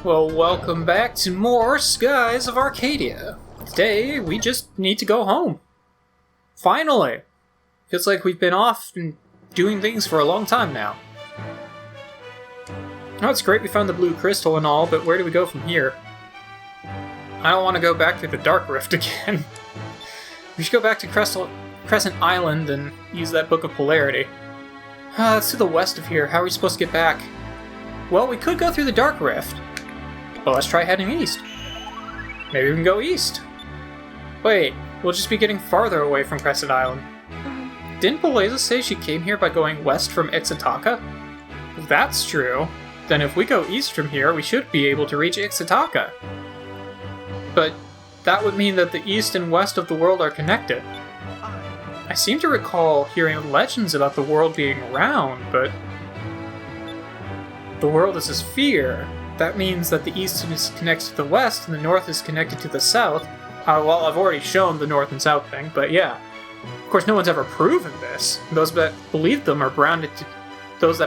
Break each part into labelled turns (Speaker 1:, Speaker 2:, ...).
Speaker 1: Well, welcome back to more Skies of Arcadia. Today, we just need to go home. Finally! Feels like we've been off and doing things for a long time now. Oh, it's great we found the blue crystal and all, but where do we go from here? I don't want to go back through the Dark Rift again. We should go back to Crescent Island and use that Book of Polarity. That's to the west of here. How are we supposed to get back? Well, we could go through the Dark Rift. But let's try heading east. Maybe we can go east. Wait, we'll just be getting farther away from Crescent Island. Didn't Beleza say she came here by going west from Ixataka? If that's true, then if we go east from here, we should be able to reach Ixataka. But that would mean that the east and west of the world are connected. I seem to recall hearing legends about the world being round, but the world is a sphere. That means that the east is connected to the west and the north is connected to the south. Well, I've already shown the north and south thing, but yeah. Of course, no one's ever proven this. Those that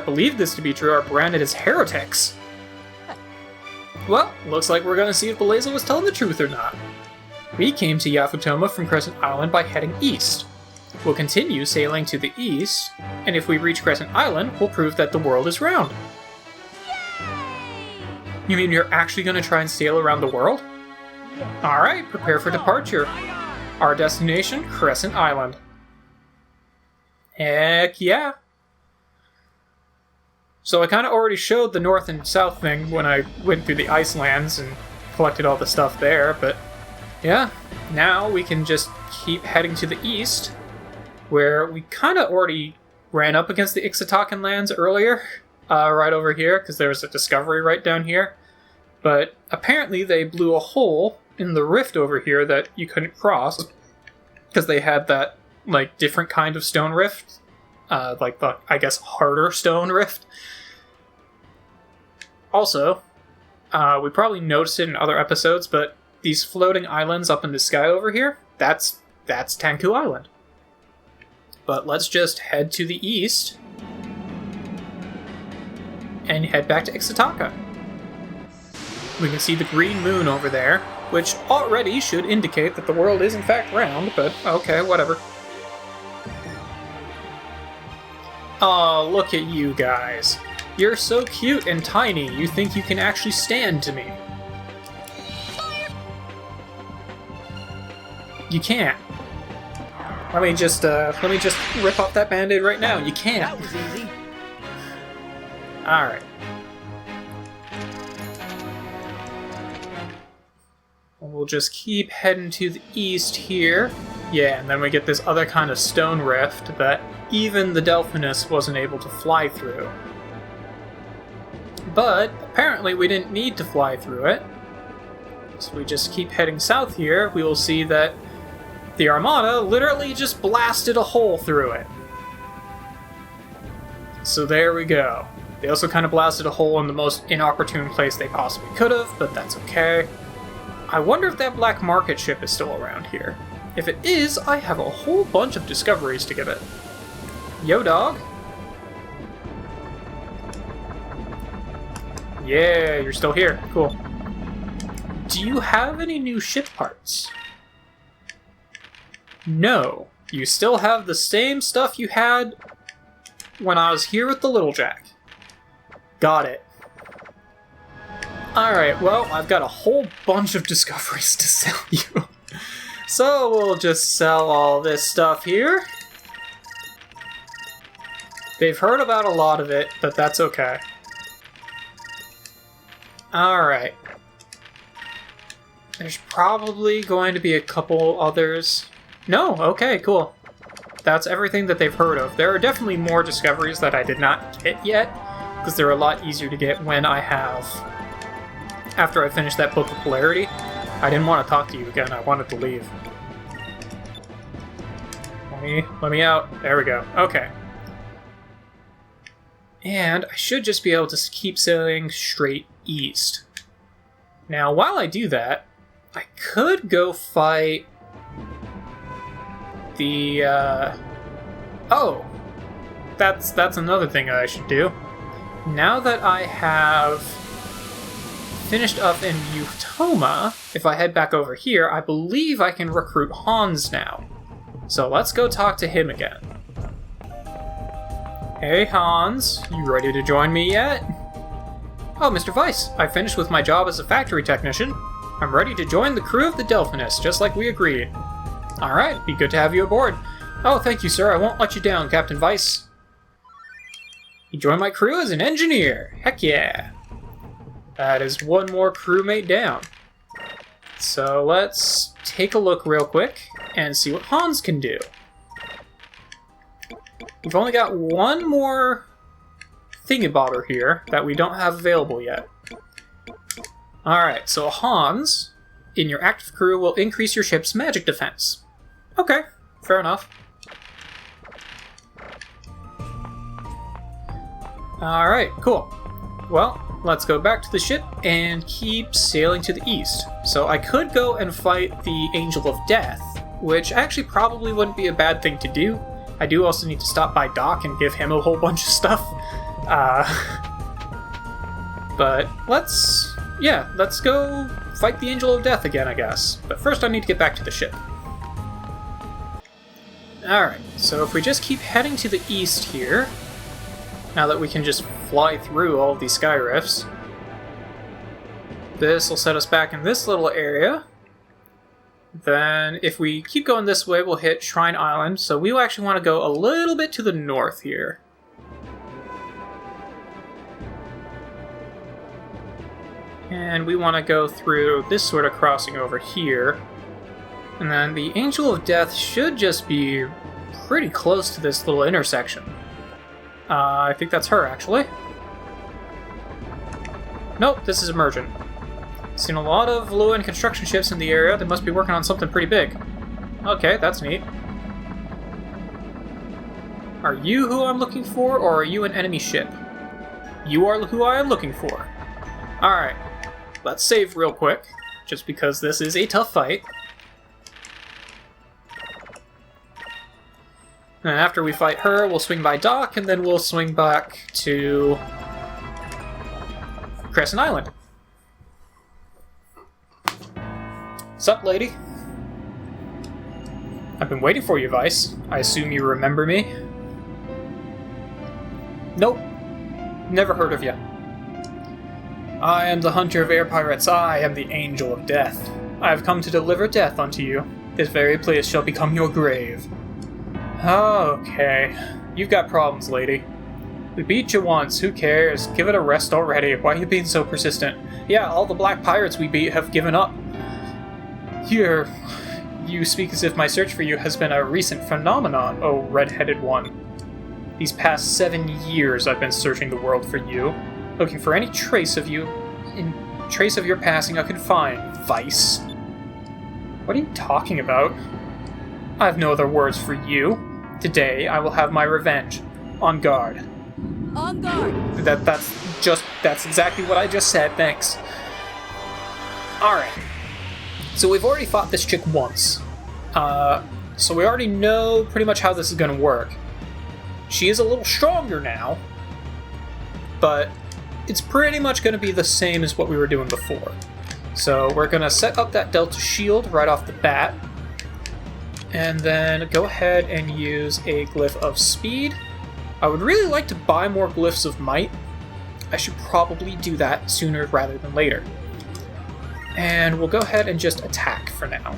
Speaker 1: believe this to be true are branded as heretics. Well, looks like we're gonna see if Beleza was telling the truth or not. We came to Yafutoma from Crescent Island by heading east. We'll continue sailing to the east, and if we reach Crescent Island, we'll prove that the world is round. You mean you're actually going to try and sail around the world? Alright, prepare for departure. Our destination, Crescent Island. Heck yeah. So I kind of already showed the north and south thing when I went through the Icelands and collected all the stuff there, but yeah, now we can just keep heading to the east, where we kind of already ran up against the Ixatakan lands earlier. Right over here, because there was a discovery right down here. But apparently they blew a hole in the rift over here that you couldn't cross, because they had that, like, different kind of stone rift. Like the, I guess, harder stone rift. Also, we probably noticed it in other episodes, but these floating islands up in the sky over here, that's Tanku Island. But let's just head to the east and head back to Ixataka. We can see the green moon over there, which already should indicate that the world is in fact round, but okay, whatever. Oh, look at you guys. You're so cute and tiny, you think you can actually stand to me. You can't. Let me just rip off that band-aid right now. You can't.
Speaker 2: That was easy.
Speaker 1: Alright. We'll just keep heading to the east here. Yeah, and then we get this other kind of stone rift that even the Delphinus wasn't able to fly through. But apparently we didn't need to fly through it. So we just keep heading south here, we will see that the Armada literally just blasted a hole through it. So there we go. They also kind of blasted a hole in the most inopportune place they possibly could have, but that's okay. I wonder if that black market ship is still around here. If it is, I have a whole bunch of discoveries to give it. Yo, dog. Yeah, you're still here. Cool. Do you have any new ship parts? No. You still have the same stuff you had when I was here with the Little Jack. Got it. Alright, well, I've got a whole bunch of discoveries to sell you. So we'll just sell all this stuff here. They've heard about a lot of it, but that's okay. Alright. There's probably going to be a couple others. No, okay, cool. That's everything that they've heard of. There are definitely more discoveries that I did not get yet, because they're a lot easier to get when I have... After I finish that Book of Polarity. I didn't want to talk to you again, I wanted to leave. Let me out. There we go. Okay. And I should just be able to keep sailing straight east. Now, while I do that, I could go fight the, Oh! That's another thing that I should do. Now that I have finished up in Yafutoma, if I head back over here, I believe I can recruit Hans now. So let's go talk to him again. Hey Hans, you ready to join me yet? Oh, Mr. Weiss, I finished with my job as a factory technician. I'm ready to join the crew of the Delphinus, just like we agreed. Alright, be good to have you aboard. Oh, thank you, sir. I won't let you down, Captain Weiss. You join my crew as an engineer. Heck yeah. That is one more crewmate down. So let's take a look real quick and see what Hans can do. We've only got one more thingamabobber here that we don't have available yet. Alright, so Hans, in your active crew, will increase your ship's magic defense. Okay, fair enough. Alright, cool. Well, let's go back to the ship and keep sailing to the east. So I could go and fight the Angel of Death, which actually probably wouldn't be a bad thing to do. I do also need to stop by Doc and give him a whole bunch of stuff. But let's go fight the Angel of Death again, I guess. But first I need to get back to the ship. Alright, so if we just keep heading to the east here, now that we can just fly through all of these sky rifts, this will set us back in this little area. Then if we keep going this way, we'll hit Shrine Island, so we will actually want to go a little bit to the north here. And we want to go through this sort of crossing over here. And then the Angel of Death should just be pretty close to this little intersection. I think that's her, actually. Nope, this is Emergent. Seen a lot of low-end construction ships in the area. They must be working on something pretty big. Okay, that's neat. Are you who I'm looking for, or are you an enemy ship? You are who I am looking for. Alright, let's save real quick, just because this is a tough fight. And after we fight her, we'll swing by Doc, and then we'll swing back to Crescent Island. Sup, lady? I've been waiting for you, Weiss. I assume you remember me? Nope. Never heard of you. I am the hunter of air pirates. I am the Angel of Death. I have come to deliver death unto you. This very place shall become your grave. Okay. You've got problems, lady. We beat you once. Who cares? Give it a rest already. Why are you being so persistent? Yeah, all the black pirates we beat have given up. Here, you speak as if my search for you has been a recent phenomenon, oh red-headed one. These past 7 years I've been searching the world for you, looking for any trace of you, trace of your passing I could find, Weiss. What are you talking about? I have no other words for you. Today I will have my revenge. On guard.
Speaker 2: On guard!
Speaker 1: That's exactly what I just said, thanks. Alright. So we've already fought this chick once. So we already know pretty much how this is going to work. She is a little stronger now, but it's pretty much going to be the same as what we were doing before. So we're going to set up that Delta Shield right off the bat, and then go ahead and use a Glyph of Speed. I would really like to buy more Glyphs of Might. I should probably do that sooner rather than later. And we'll go ahead and just attack for now.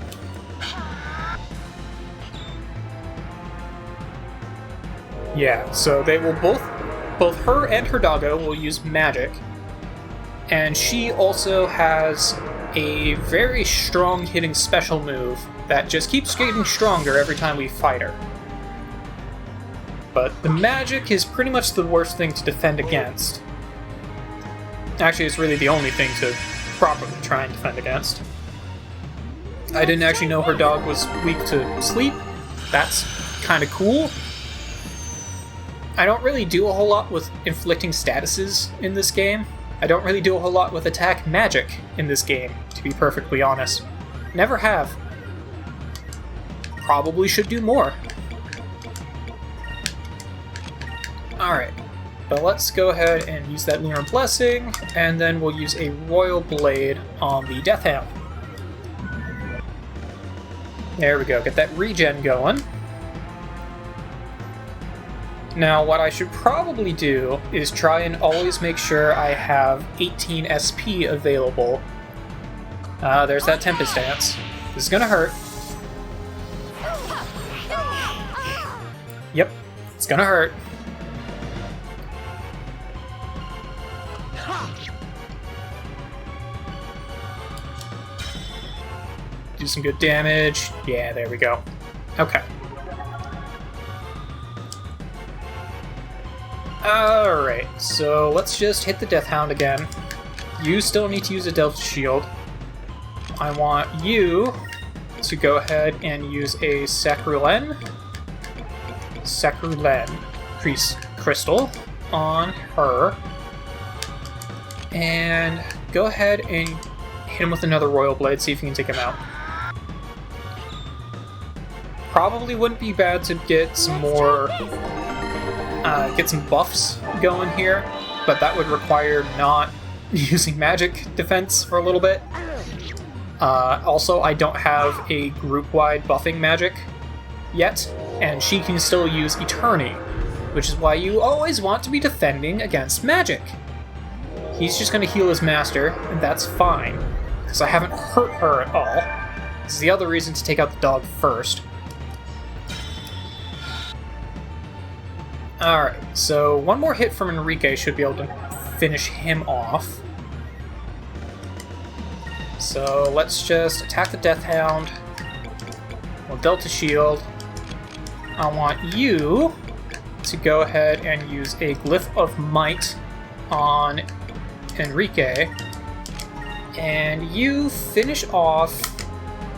Speaker 1: Yeah, so they will both her and her doggo will use magic. And she also has a very strong hitting special move that just keeps getting stronger every time we fight her. But the magic is pretty much the worst thing to defend against. Actually, it's really the only thing to properly try and defend against. I didn't actually know her dog was weak to sleep. That's kind of cool. I don't really do a whole lot with inflicting statuses in this game. I don't really do a whole lot with attack magic in this game, to be perfectly honest. Never have. Probably should do more. Alright. But let's go ahead and use that Lunar Blessing, and then we'll use a Royal Blade on the Death Hound. There we go, get that regen going. Now, what I should probably do is try and always make sure I have 18 SP available. There's that Tempest Dance. This is gonna hurt. Yep, it's gonna hurt. Do some good damage. Yeah, there we go. Okay. Alright, so let's just hit the Death Hound again. You still need to use a Delta Shield. I want you to go ahead and use a Sacrulen Priest Crystal on her. And go ahead and hit him with another Royal Blade, see if you can take him out. Probably wouldn't be bad to get some more, get some buffs going here, but that would require not using magic defense for a little bit. Also, I don't have a group-wide buffing magic yet, and she can still use Eternity, which is why you always want to be defending against magic. He's just going to heal his master, and that's fine, because I haven't hurt her at all. This is the other reason to take out the dog first. Alright, so one more hit from Enrique should be able to finish him off. So let's just attack the Death Hound. We'll Delta Shield. I want you to go ahead and use a Glyph of Might on Enrique. And you finish off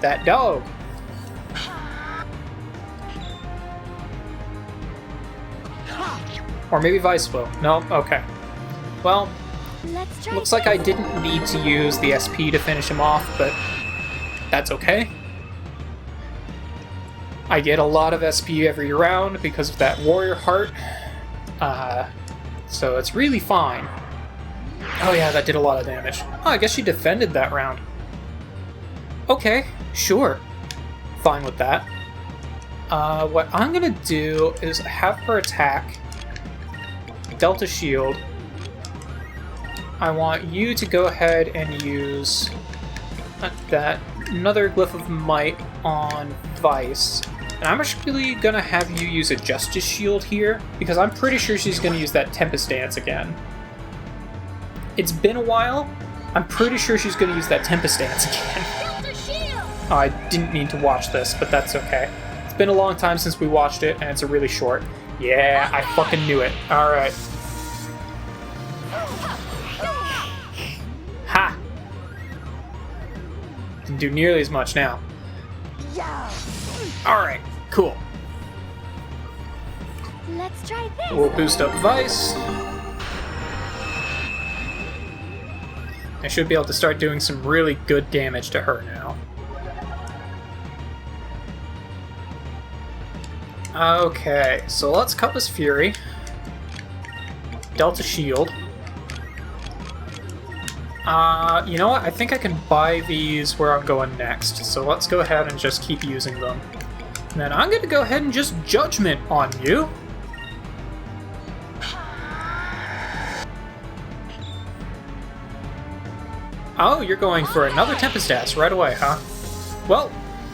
Speaker 1: that dog. Or maybe Vice will. No? Okay. Well, looks like I didn't need to use the SP to finish him off, but that's okay. I get a lot of SP every round because of that Warrior Heart, so it's really fine. Oh yeah, that did a lot of damage. Oh, I guess she defended that round. Okay, sure. Fine with that. What I'm gonna do is have her attack Delta Shield. I want you to go ahead and use that another Glyph of Might on Vice. And I'm actually gonna have you use a Justice Shield here, because I'm pretty sure she's gonna use that Tempest Dance again. It's been a while. I'm pretty sure she's gonna use that Tempest Dance again. Oh, I didn't need to watch this, but that's okay. It's been a long time since we watched it, and it's a really short. Yeah, I fucking knew it. Alright. Ha! Didn't do nearly as much now. Alright, cool.
Speaker 2: Let's try this.
Speaker 1: We'll boost up Vice. I should be able to start doing some really good damage to her now. Okay, so let's Cutlass Fury. Delta Shield. You know what? I think I can buy these where I'm going next, so let's go ahead and just keep using them. And then I'm gonna go ahead and just Judgment on you. Oh, you're going for another Tempest Dance right away, huh? Well,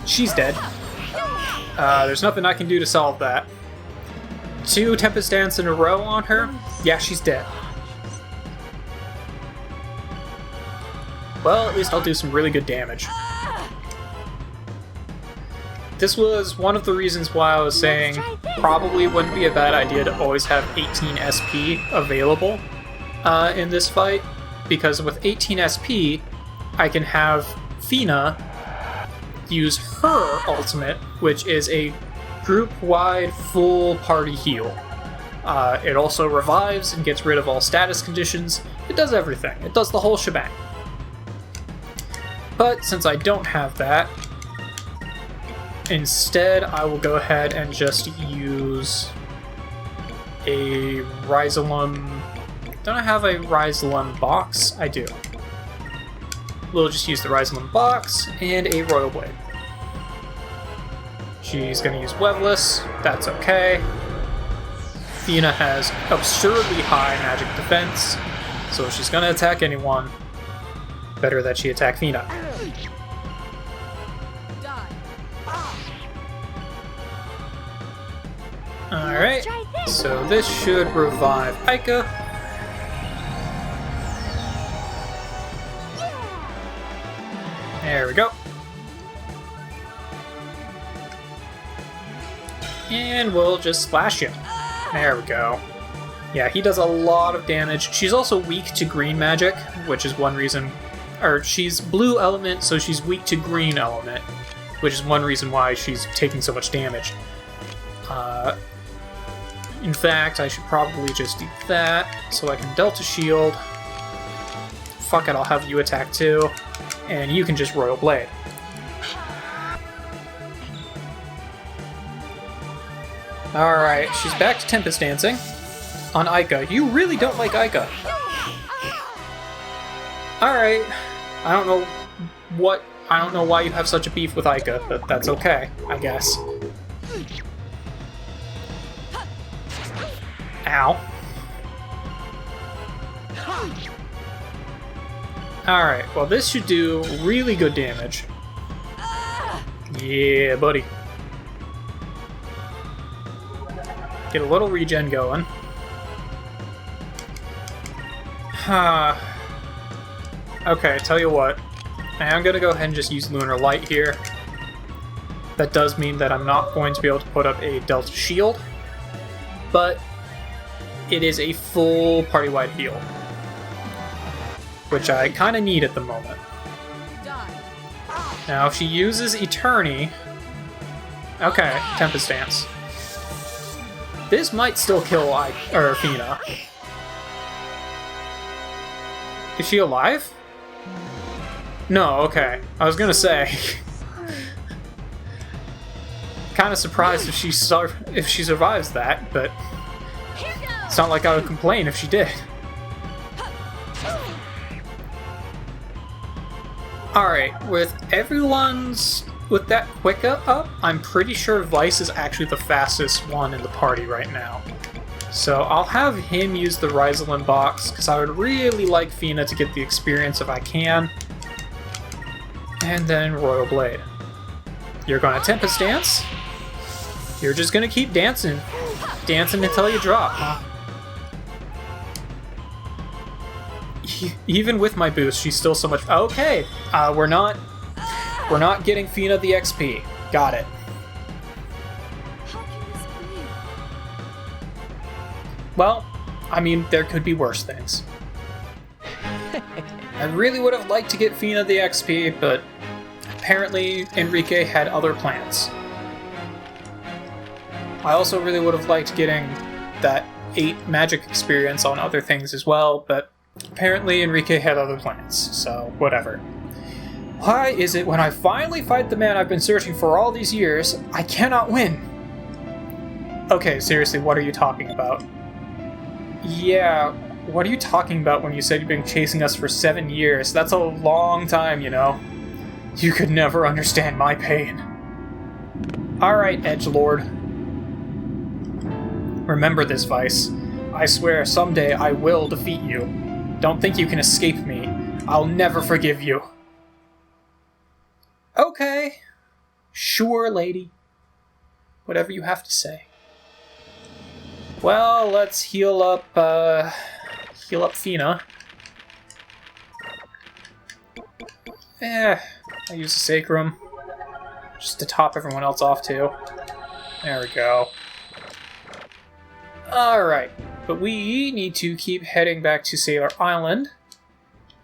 Speaker 1: she's dead. There's nothing I can do to solve that. 2 Tempest Dance in a row on her? Yeah, she's dead. Well, at least I'll do some really good damage. This was one of the reasons why I was saying probably wouldn't be a bad idea to always have 18 SP available in this fight, because with 18 SP, I can have Fina use her ultimate, which is a group-wide full party heal. It also revives and gets rid of all status conditions. It does everything. It does the whole shebang. But since I don't have that, instead I will go ahead and just use a Rhizolum... Don't I have a Rhizolum box? I do. We'll just use the Rhizolum box and a Royal Blade. She's going to use Webless. That's okay. Fina has absurdly high magic defense, so if she's going to attack anyone, better that she attack Fina. Alright, so this should revive Aika. There we go. And we'll just splash you. There we go. Yeah, he does a lot of damage. She's also weak to green magic, which is one reason... Or, she's blue element, so she's weak to green element, which is one reason why she's taking so much damage. In fact, I should probably just do that, so I can Delta Shield. Fuck it, I'll have you attack too, and you can just Royal Blade. Alright, she's back to Tempest Dancing on Aika. You really don't like Aika. Alright, I don't know why you have such a beef with Aika, but that's okay, I guess. Ow. Alright, well this should do really good damage. Yeah, buddy. Get a little regen going. Okay, tell you what. I'm gonna go ahead and just use Lunar Light here. That does mean that I'm not going to be able to put up a Delta Shield, but it is a full party-wide heal, which I kind of need at the moment. Now, if she uses Eterni... Okay, Tempest Dance. This might still kill Fina. Is she alive? No, okay. I was gonna say. Kind of surprised if she survives that, but it's not like I would complain if she did. Alright, with that quick up, I'm pretty sure Vice is actually the fastest one in the party right now. So I'll have him use the Rhizolum box, because I would really like Fina to get the experience if I can. And then Royal Blade. You're gonna Tempest Dance? You're just gonna keep dancing. Dancing until you drop, huh? Even with my boost, she's still so much... Okay, we're not getting Fina the XP. Got it. Well, I mean, there could be worse things. I really would have liked to get Fina the XP, but apparently Enrique had other plans. I also really would have liked getting that 8 magic experience on other things as well, but apparently Enrique had other plans, so whatever. Why is it when I finally fight the man I've been searching for all these years, I cannot win? Okay, seriously, what are you talking about? Yeah, what are you talking about when you said you've been chasing us for 7 years? That's a long time, you know. You could never understand my pain. Alright, Edgelord. Remember this, Vice. I swear someday I will defeat you. Don't think you can escape me. I'll never forgive you. Okay. Sure, lady. Whatever you have to say. Well, let's heal up Fina. I use the Sacrum. Just to top everyone else off, too. There we go. Alright, but we need to keep heading back to Sailor Island.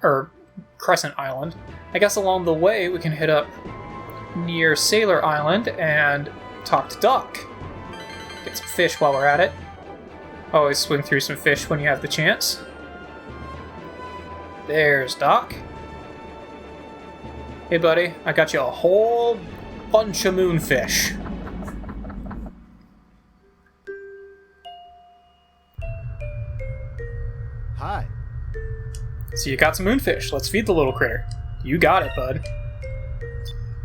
Speaker 1: Or Crescent Island. I guess along the way we can hit up near Sailor Island and talk to Doc. Get some fish while we're at it. Always swing through some fish when you have the chance. There's Doc. Hey buddy, I got you a whole bunch of moonfish. So you got some moonfish. Let's feed the little critter. You got it, bud.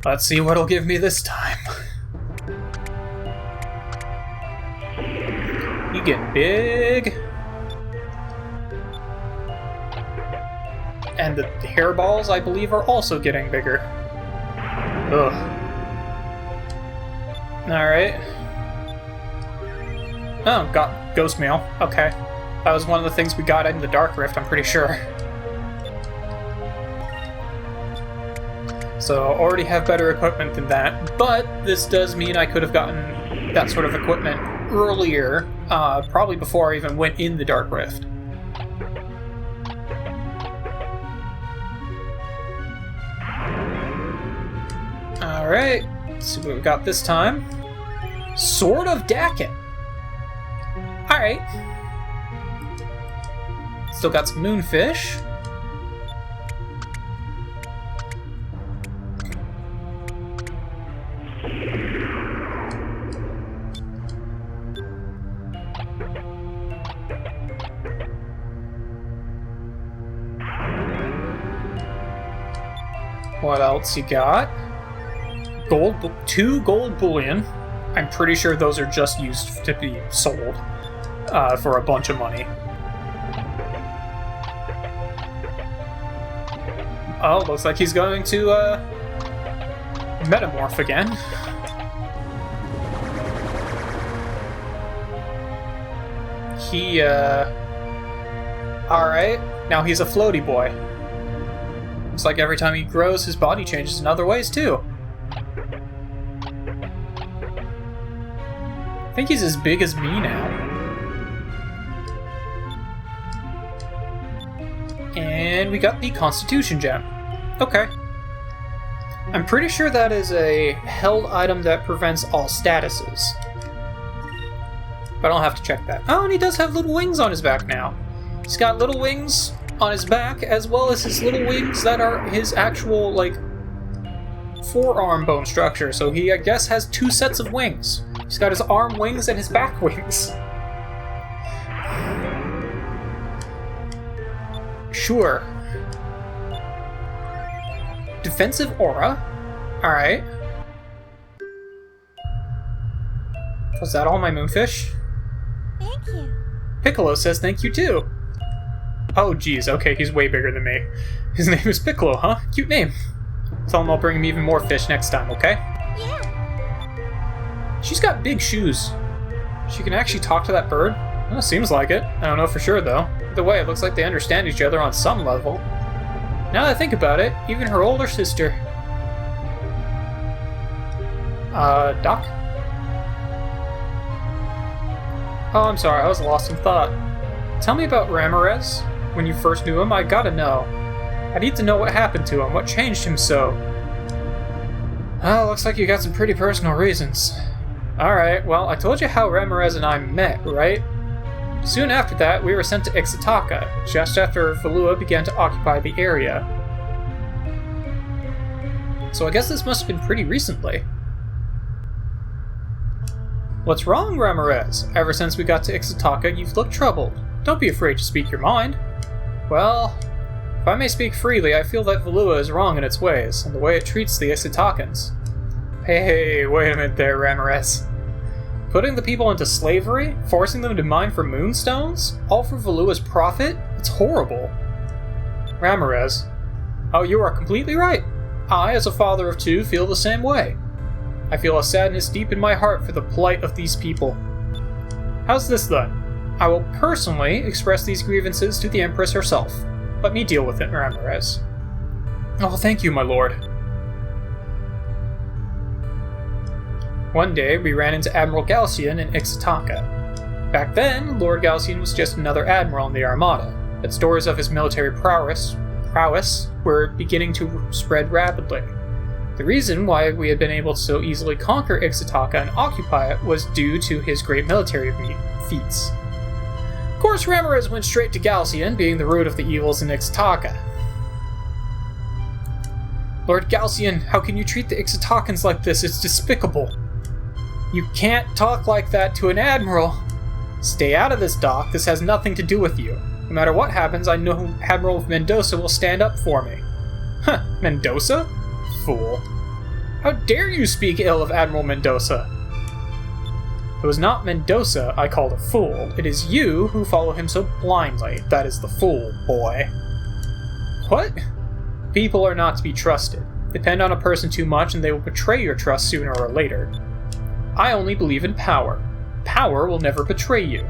Speaker 1: Let's see what'll give me this time. You getting big. And the hairballs, I believe, are also getting bigger. Ugh. Alright. Oh, got ghost mail. Okay. That was one of the things we got in the Dark Rift, I'm pretty sure. So, already have better equipment than that, but this does mean I could have gotten that sort of equipment earlier, probably before I even went in the Dark Rift. Alright, let's see what we got this time. Sword of Dakin. Alright. Still got some moonfish. What else you got? Two gold bullion. I'm pretty sure those are just used to be sold for a bunch of money. Oh, looks like he's going to metamorph again. Alright, now he's a floaty boy. Looks like every time he grows, his body changes in other ways, too. I think he's as big as me now. And we got the Constitution Gem. Okay. I'm pretty sure that is a held item that prevents all statuses. But I'll have to check that. Oh, and he does have little wings on his back now. He's got little wings on his back, as well as his little wings that are his actual, like, forearm bone structure. So he, I guess, has two sets of wings. He's got his arm wings and his back wings. Sure. Defensive aura. Alright. Was that all my moonfish?
Speaker 2: Thank you.
Speaker 1: Piccolo says thank you too. Oh geez, okay, he's way bigger than me. His name is Piccolo, huh? Cute name. Tell him I'll bring him even more fish next time, okay?
Speaker 2: Yeah.
Speaker 1: She's got big shoes. She can actually talk to that bird? Well, seems like it. I don't know for sure, though. Either way, it looks like they understand each other on some level. Now that I think about it, even her older sister. Doc? Oh, I'm sorry, I was lost in thought. Tell me about Ramirez. When you first knew him, I gotta know. I need to know what happened to him, what changed him so. Oh, looks like you got some pretty personal reasons. Alright, well, I told you how Ramirez and I met, right? Soon after that, we were sent to Ixtaka, just after Valua began to occupy the area. So I guess this must have been pretty recently. What's wrong, Ramirez? Ever since we got to Ixtaka, you've looked troubled. Don't be afraid to speak your mind. Well, if I may speak freely, I feel that Valua is wrong in its ways, and the way it treats the Ixtakans. Hey, wait a minute there, Ramirez. Putting the people into slavery? Forcing them to mine for moonstones? All for Valua's profit? It's horrible. Ramirez. Oh, you are completely right. I, as a father of two, feel the same way. I feel a sadness deep in my heart for the plight of these people. How's this then? I will personally express these grievances to the Empress herself. Let me deal with it, Ramirez. Oh, thank you, my lord. One day, we ran into Admiral Galcian in Ixtaka. Back then, Lord Galcian was just another admiral in the Armada, but stories of his military prowess were beginning to spread rapidly. The reason why we had been able to so easily conquer Ixtaka and occupy it was due to his great military feats. Of course, Ramirez went straight to Galcian, being the root of the evils in Ixtaka. Lord Galcian, how can you treat the Ixtakans like this? It's despicable. You can't talk like that to an admiral. Stay out of this, Doc. This has nothing to do with you. No matter what happens, I know Admiral Mendoza will stand up for me. Huh, Mendoza? Fool. How dare you speak ill of Admiral Mendoza? It was not Mendoza I called a fool. It is you who follow him so blindly. That is the fool, boy. What? People are not to be trusted. Depend on a person too much and they will betray your trust sooner or later. I only believe in power. Power will never betray you.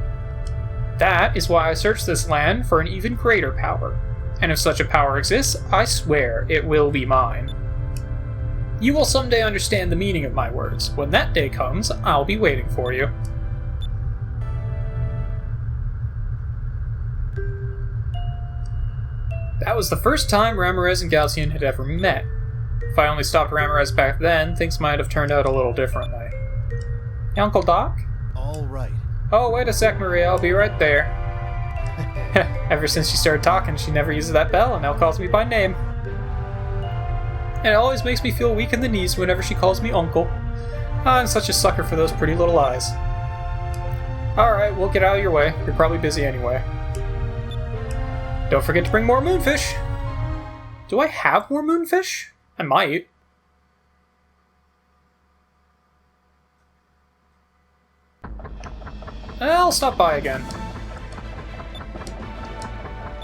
Speaker 1: That is why I searched this land for an even greater power. And if such a power exists, I swear it will be mine. You will someday understand the meaning of my words. When that day comes, I'll be waiting for you. That was the first time Ramirez and Galcian had ever met. If I only stopped Ramirez back then, things might have turned out a little differently. Uncle Doc?
Speaker 2: All right.
Speaker 1: Oh, wait a sec, Maria. I'll be right there. Ever since she started talking, she never uses that bell and now calls me by name. And it always makes me feel weak in the knees whenever she calls me Uncle. I'm such a sucker for those pretty little eyes. Alright, we'll get out of your way. You're probably busy anyway. Don't forget to bring more moonfish! Do I have more moonfish? I might. I'll stop by again.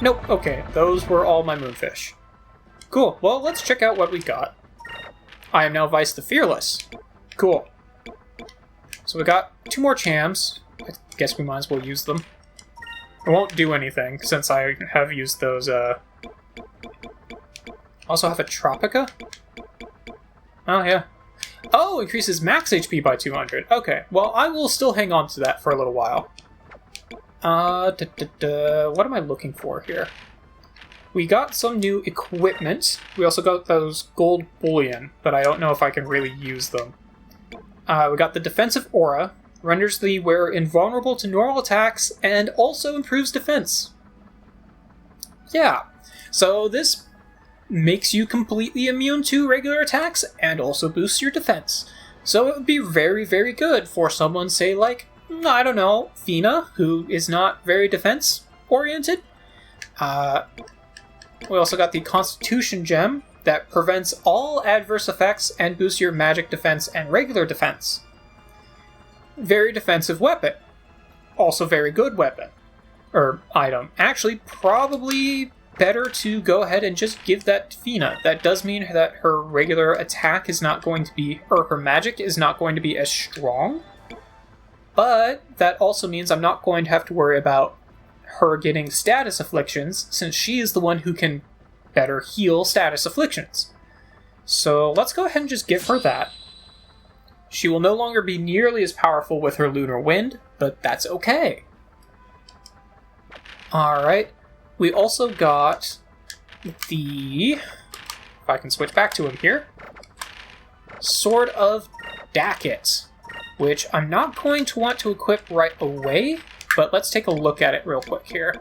Speaker 1: Nope, okay, those were all my moonfish. Cool, well, let's check out what we got. I am now Vice the Fearless. Cool. So we got 2 more chams. I guess we might as well use them. It won't do anything, since I have used those, Also have a Tropica? Oh, yeah. Oh, increases max HP by 200. Okay, well, I will still hang on to that for a little while. What am I looking for here? We got some new equipment. We also got those gold bullion, but I don't know if I can really use them. We got the defensive aura, renders the wearer invulnerable to normal attacks, and also improves defense. Yeah, so this makes you completely immune to regular attacks, and also boosts your defense. So it would be very, very good for someone, say, like, I don't know, Fina, who is not very defense-oriented. We also got the Constitution Gem that prevents all adverse effects and boosts your magic defense and regular defense. Very defensive weapon. Also very good weapon. Or item. Actually, probably better to go ahead and just give that to Fina. That does mean that her regular attack is not going to be, or her magic is not going to be as strong. But that also means I'm not going to have to worry about her getting status afflictions, since she is the one who can better heal status afflictions. So let's go ahead and just give her that. She will no longer be nearly as powerful with her lunar wind, but that's okay. Alright, we also got the, if I can switch back to him here, Sword of Dacket, which I'm not going to want to equip right away, but let's take a look at it real quick here.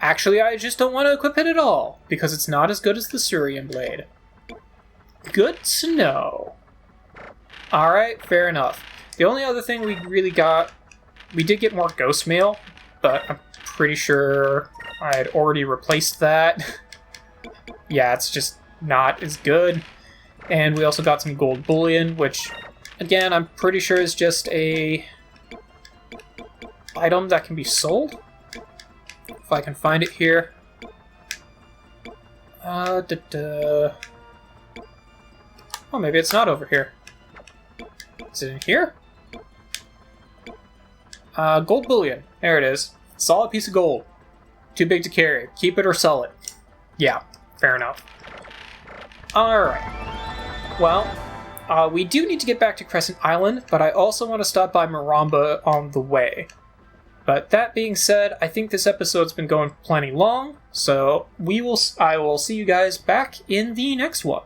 Speaker 1: Actually, I just don't want to equip it at all, because it's not as good as the Surian Blade. Good to know. Alright, fair enough. The only other thing we really got, we did get more Ghost Mail, but I'm pretty sure I had already replaced that. Yeah, it's just not as good. And we also got some gold bullion, which, again, I'm pretty sure is just a item that can be sold. If I can find it here. Oh, maybe it's not over here. Is it in here? Gold bullion. There it is. Solid piece of gold. Too big to carry. Keep it or sell it. Yeah, fair enough. Alright. Well, we do need to get back to Crescent Island, but I also want to stop by Maramba on the way. But that being said, I think this episode's been going plenty long, so I will see you guys back in the next one.